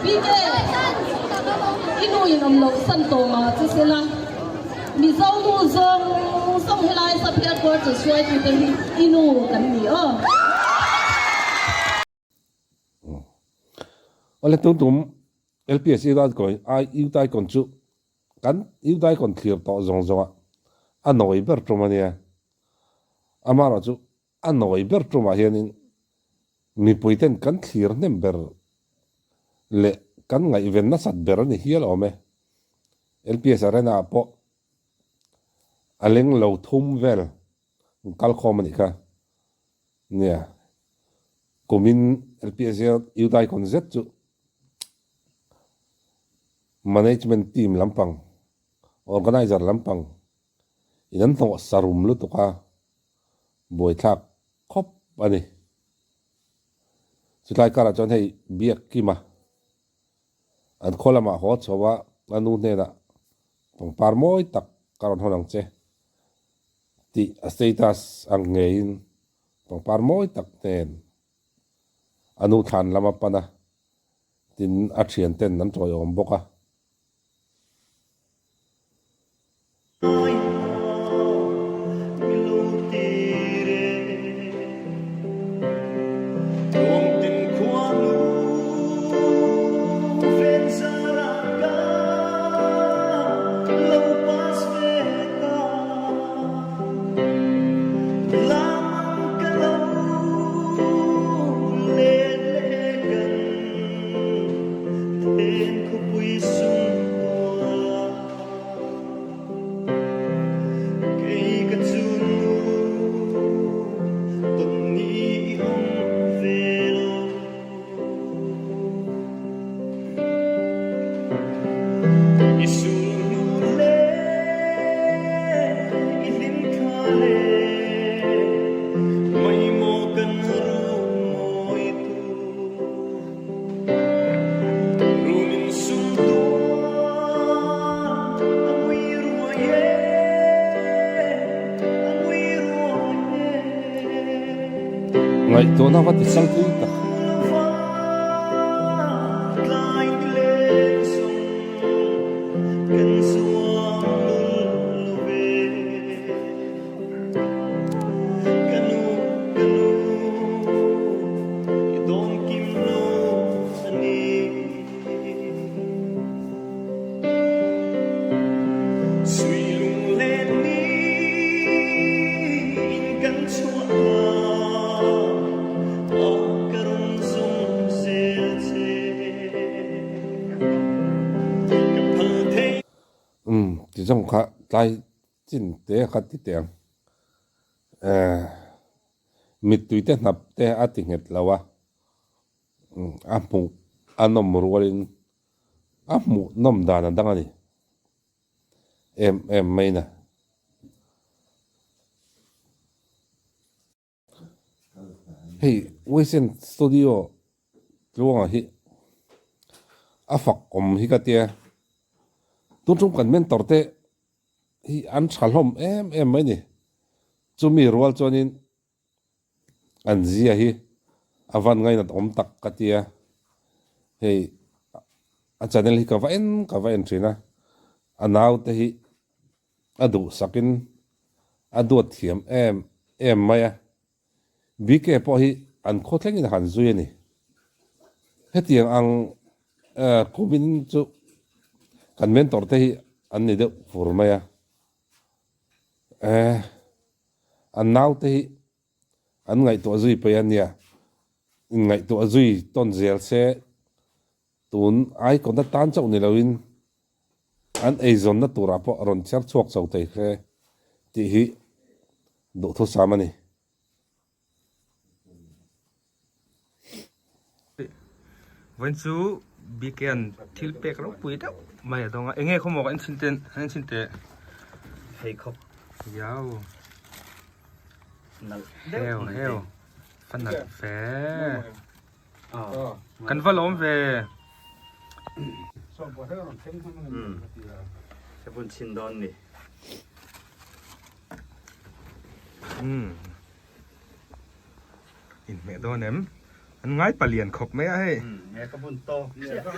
bi ke inu in om lo san to ma chi se la mi zong nu zong song helai sa pia ko chu suai tu te inu kan ni ole tum LPS ưu đãi còn ai ưu đãi còn chú cắn ưu đãi còn thiệp tỏ rong rong à nói bớt trong mà nè ama ra chú à nói bớt trong mà hiện mi bùi tên cắn thiệp nem bớt lệ cắn ngày về nó sạch bớt này hiel ome LPS arena po aleng lâu thum vel kal khom này ka nè kumin LPS ưu đãi còn rất chú management team lampang organizer lampang inan thong sarum lu tuka boy thak khop ani chutlai kara chon hei biak kima an kholama ho chowa anu ne da pang par moi tak karon honang che ti status ang ngein pang par moi tak ten anu than lama pana tin a thian ten nan choi om boka ngai to na wat sang tu ta thì trong khá tay chính tế khát tí tiếng mít tùy tế nạp tế á tình hết là á mù á nông mù rùa á mù nông đà nà đăng à em mấy nè hey Wesen studio luôn à hi á phọc hi cái tia tung chung kan men torte hi an chalhom em mai ni chumi rual chonin an zia hi avan ngai na om tak katia hei a channel hi ka va en trina anaw te hi adu sakin adu thiam em maya bike po hi an khotleng in han zui ni hetiang ang kubin chu kan men torte hi an ni de furmaya an naw te hi an ngai to zui pe an ya ngai to zui ton zel se tun ai kon ta tan chau ni lawin an ezon na tura po ron char chok chau te khe ti hi do tho samani vẫn chú bị kẹn thil pek nó bụi đó mày ở đâu nghe không một anh xin tên hay không giàu heo phân nặng phé cần vào lóm về cái phần xin đón này in mẹ đo ném อันง่ายปะเลียนขบไหมให้ แม่กระบุนโต เนี่ยก็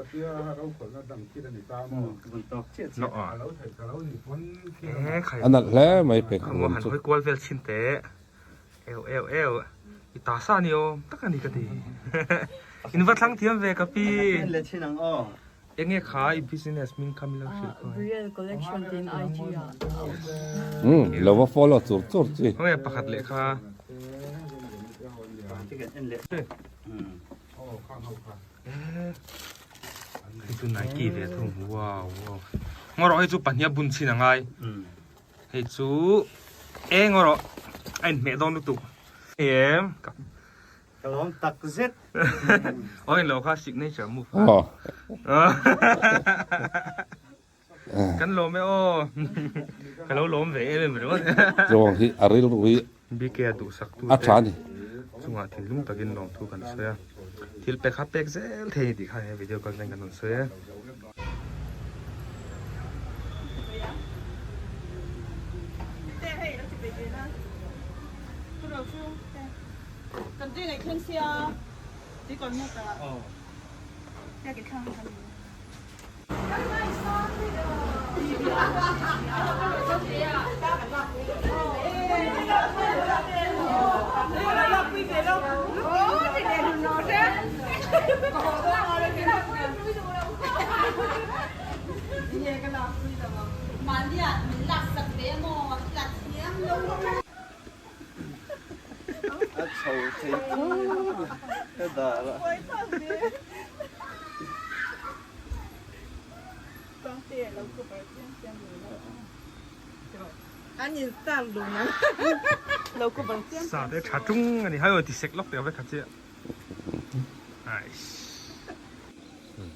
เตี้ยเราขนเราดังคิดอันนี้ตาม กระบุนโตเชี่ย เนาะอ่ะ เราใส่เราหนีพ้น ไข่ อันนั้นแหละไม่เป็นข ข้าง น หั ม หัน สุด ห้อยกวนเวลชินเตะเอลอีตาซานิโอตักอันนี้ก็ดีอินวัดทั้งเทียมเวกับพี่ เล่นชินังอ้อ เอ็งเงี้ยขายบิสเนสมินคามิลาชิลคอย Real collection in IG อ่ะ เราว่า follow สุดสิ เฮ้ยประคัดเละค่ะ ที่กันเอ็นเล่ จุนไหนกี่เวทงว้าวงอรอให้จูปัญญาบุญชินังไงให้จูเอ็งงอรอไอ้เมดอนตุกเอ็มกับ กระล้อมตักเซ็ต โอ้ยเราค่ะสิกเนเจอร์มูฟ อ๋อ กันโลไม่โอ้กันเราล้มเวเลยไม่รู้ ระวังที่อะไรรู้วิ บีเกดูสักตัว อาจารย์นี่ สุงาถึงลุงตะกินลองทุกันเสียทิลเป็กฮับเป็กเซลเทดิค่ะวิดีโอกันกันเสีย 肯定得看下，这个那个。要给看看。慢点，你拉十遍么？拉天都。啊臭死太大了安妮大路呢เราก็บางเสียง สาได้ชาจุ้งอันนี้ให้เอาติเซ็กล็อกเดี๋ยวไปขัดเจ้าไอ้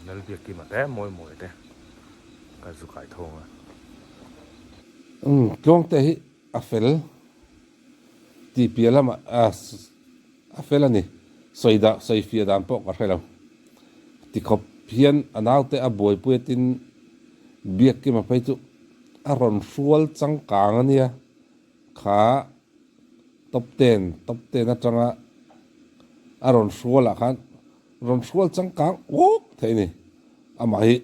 นั่นเบียกินมาแต่มวยแต่การสุขายทองอ่ะ จงแต่อาเฟลตีเปียละมาอาเฟลนี่สวยฟีดามปอกอะไรเราที่ขบเพียนอันเอาแต่อาบวยปุยตินเบียกกินมาไปจุอารมณ์ชัวลจังกางเนี่ยขาตบเต้นนะจังอะอารมณ์ชัวละครับอารมณ์ชัวลจังกางโอ้เท่นี่อามาฮิ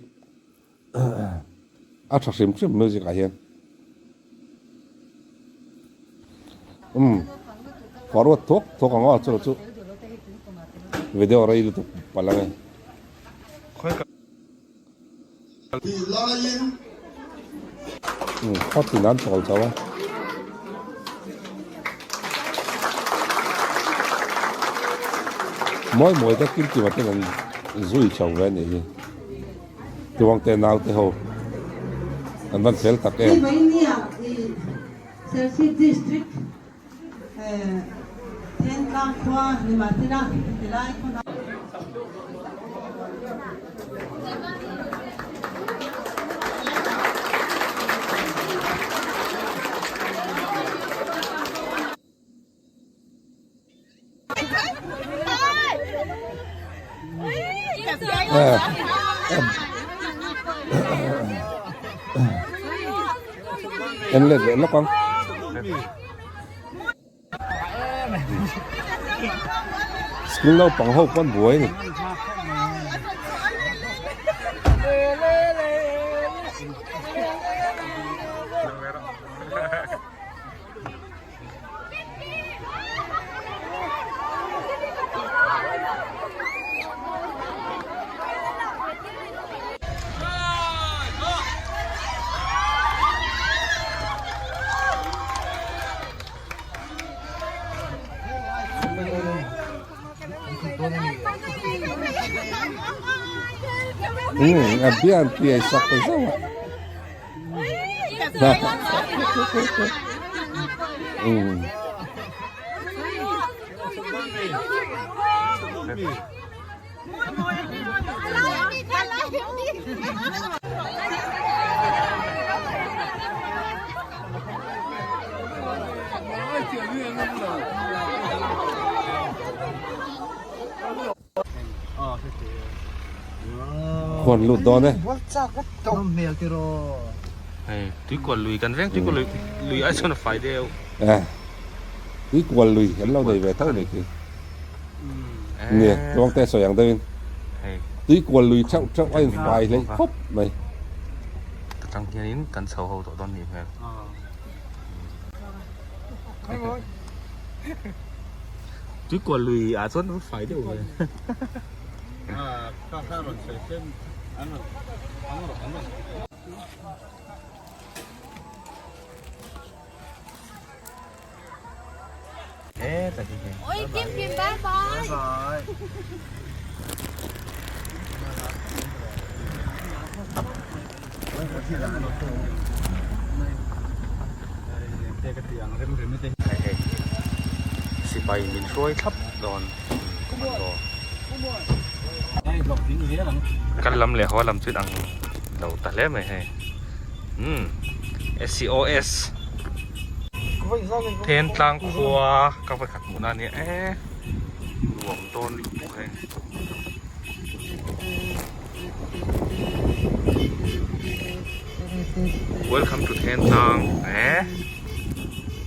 อาชักซิมมิวสิกอาเฮียนforward talk ang nga chu video rai tu pala ngai ค่อยกับ hot tinan tol chawa moi ta kim ki ma te nan zui chau ve ni tu wang te nau te ho an ban fel tak em Sersi district Thiên Lang Khoa Nimatina Tilai Khona em lên để nó con school lâu bằng hộp con buổi này biar dia sak sama. Còn lụt đó này. Tuy còn lùiกันแรงtuy còn lùi ai cho nó phải đều À, tuy còn lùi hắn lâu đầy về thâu này kì. nè luồng tè soi yang đây hay tí quần lùi trong trong anh vài lấy khóc mày trong kia đến cần sầu hầu tổ tôn nhịp ha chứ quần lùi à suốt nó phải đâu rồi 카카로 세션 안으로 안으로 ê tại vì Ôi Kim Kim bye bye. Rồi. hay hay si bay mình xuôi thấp đòn cũng ăn đồ căn lâm lẻ hoa lâm chứ đằng đầu tạt lép này hay SCOS thiên tlang khoa các phải khắc một anh ấy luồng tôn đi cũng hay welcome to thiên tlang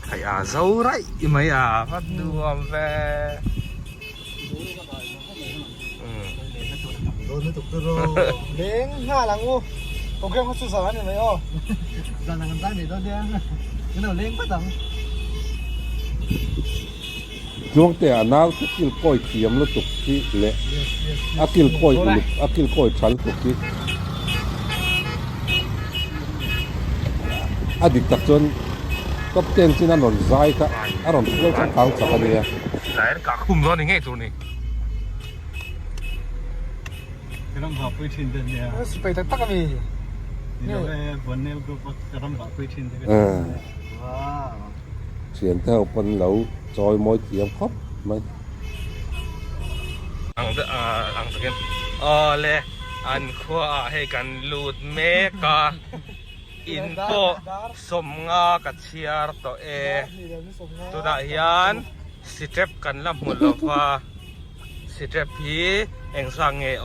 thầy à dấu đấy mấy à phát đùa về Rồi nó tục rồi. Đến ha là ngu. Còn cái con sợ này mày ô. Giờ là tay này đó đi. Cái nào lên bắt đầu. luồng tè nào cái kil coi tiệm nó tục tí lệ akil coi lục akil coi chal tục tí adik tak chon top 10 trên anh còn dài cả anh còn lâu trong tháng chắc cái này lại cả khung đó này nghe tụi này cái đó học quy trình đấy nha Nó phải tắc cái gì? đi đâu đây vấn đề của cái đó học quy trình đấy Wow. chuyển theo phần lẩu rồi mỗi tiệm khóc mày ăn cái lệ ăn khoa hay cần lụt mẹ cả info som nga ka chiar to to da hian strap kan lam hul lo pha strap hi eng sang nge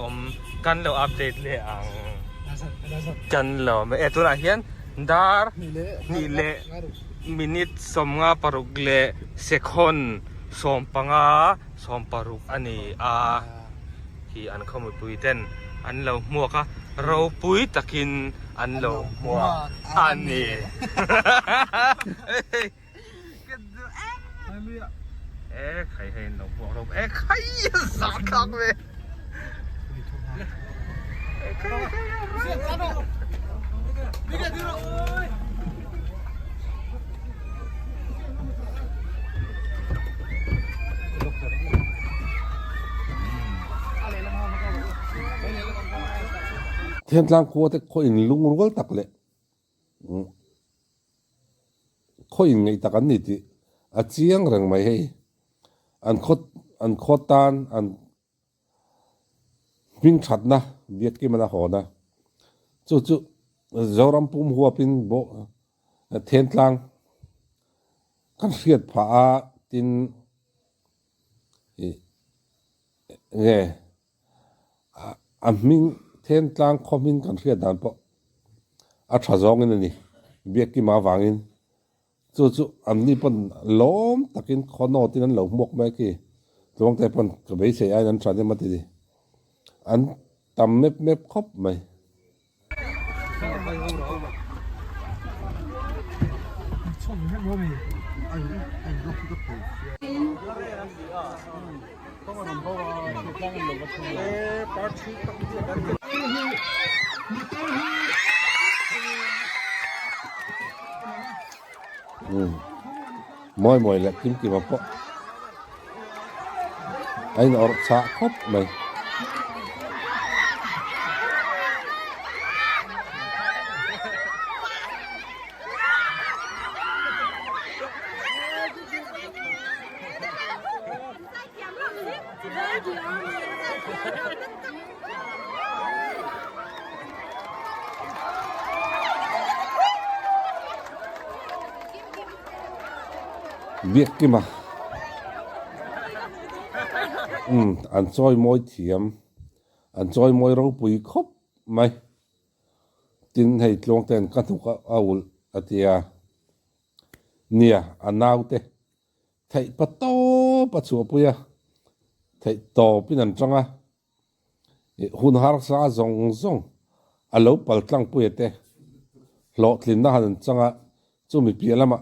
kan lo update le ang kan lo me to da hian dar ni le minute som nga paruk le second som panga som paruk ani a hi an khomui puiten an lo mua ka ro pui takin an lo mua ani khai hay lo mua ro khai sa khak ve thiên lang khua thì khôi in lung rul tak lệ khôi in ngay tak anh nít à chiang răng mày hay an khot tan an pin chặt na biết cái mà na hồ na chú chú zoram pum hua pin bộ thiên lang kan siết phá tin nghe mình thiên tlang khomin kan khia dan po a tha zong in ani biak ki ma wangin chu chu amni pon lom takin khono tin an lo mok mai ki tlong te pon ka bei se ai an tra de mati di an tam mep mep khop mai moi moi là kim kim apa anh ở xã khóc mày biết cái mà ăn xôi môi thiểm ăn xôi môi rau bùi khóc mày tin hay long tên căn thuộc ao ở tia nia ăn nào thế thầy bắt to bắt chùa bùi à thầy to pin an changa hun har sa zong zong alo pal tlang puete lo thlin na han changa chu mi pialama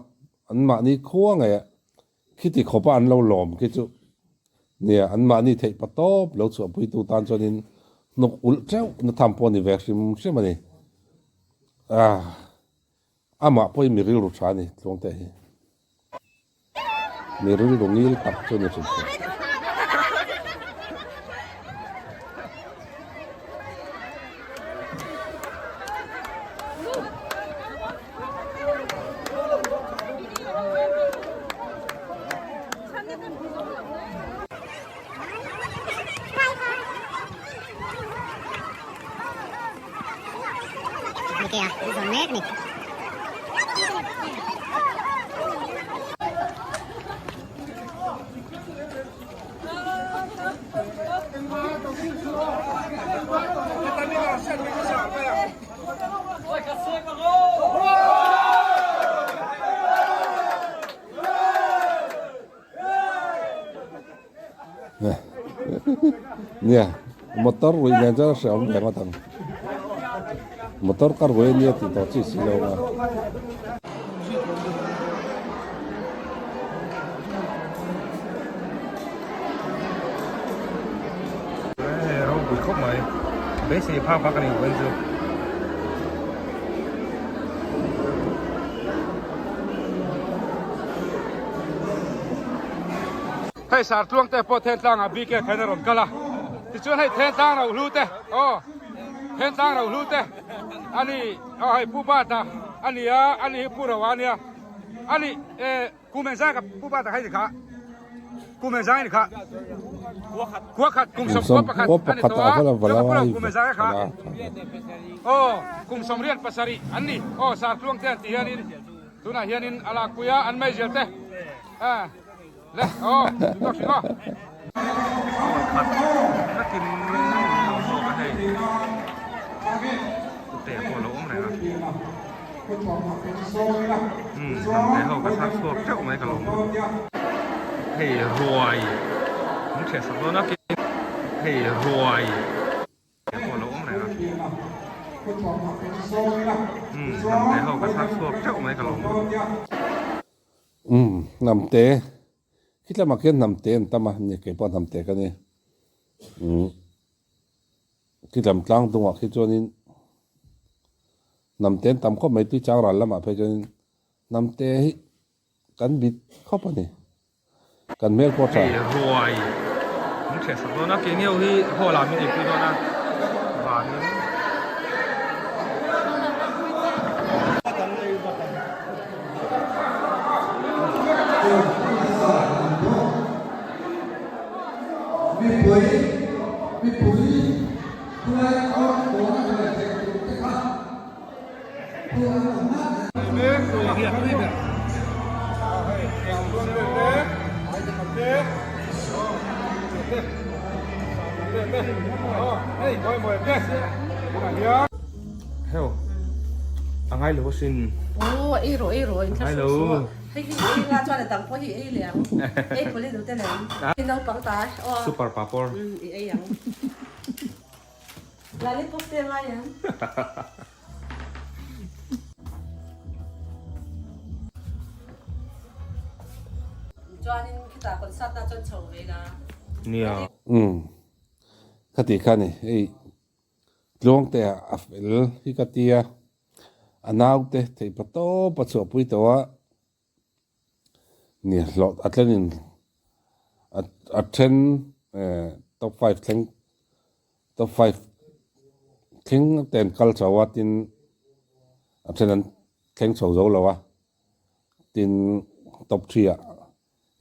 an ma ni khuwa nge khiti khopa an lo lom ke chu nia an ma ni thei patop lo chu pui tu tan chonin nok ul treu na thampo ni versim shemani ama poi mi ril ru chani tlong te hi mi ril ru ngil tak chu ni chu Kìa, đi dọn nét này. nia motor wi nya ja sa om ya matang motor kar wi nia ti to chi silo ma rồi buổi khóc mày bé xe phao phao cái này bên dưới hay sar tuang te po then tang a bi ke khai na ron kala ti chuan hay then tang ro hlu te then tang ro hlu te ani hay pu ba ta ani pu ro wa nia ani ku men sa ka pu ba ta hai ni kha ku men sa ni kha kwa khat kum som kwa pakhat ani to ku men sa kha kum som rian pasari ani sar tuang te ti hianin tuna hianin ala kuya an mai jel te lẹ chúng ta xíu nó tìm một cái này tệ của lỗ này để hậu cái tháp thuộc chắc mấy cái lỗ thì rồi cũng sẽ sắp nó kia thì rồi của lỗ này để hậu cái tháp thuộc chắc mấy cái lỗ nằm téคิดแล้วมาเกินนำเต็นตามมาเนี่ยเก็บปอนนำเตกันนี่คิดลำกลางตรงว่าคิดจนนี้นำเต็นตามก็ไม่ตุ้ยจ้างรันละมาไปจนนำเตกันบิดเข้าไปนี่กันเมลพอใจรวยมึงเฉยสักตัวนักเกี่ยวที่พ่อเราไม่ได้พูดนะบ้านนี้มีปุ๋ยเพื่อเอาตัวนั้นไปเก็บตัวที่ข้างเพื่อเอาหน้าเลี้ยงตัวเหี้ยเขาไม่แบบเอาตัวเล็กๆไอ้จะมาเก็บเล็กๆเฮ้ยบ่อยๆเก็บเดี๋ยวเฮ้ยอังไงหรือว่าซิน哎罗哎罗，你看，hello 嘿嘿，我抓来当破去哎凉，哎不哩都得凉，听到帮打哦， super papor 哎样，来你不得嘛样？抓你去打คนสัตว์น่าจนโฉวเลยนะ เนี่ยคติขันนี่ไอ้ลวงแต่อัฟเอลฮิกาตียอันนาวเตะที่ประตูประสบปุยตัวเนี่ยหลอดอัตเลนินอัตเทนท็อป5ทิ้งท็อป5ทิ้งเต็นกัลชาวตินอัตเทนนั้นทิ้งโซโซแล้ววะตินท็อป3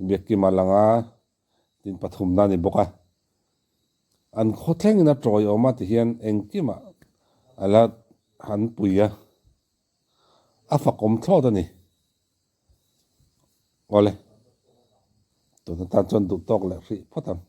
เบียกิมาลังอาตินปฐุมนานี่บอกว่าอันโคตรทิ้งนะจอยออกมาที่เฮียนเองกิมาอะไรหันปุยอาฝักอมทอดนี่ก็เลยตัวนั้นจนดุตอกแหละสิพ่อทำ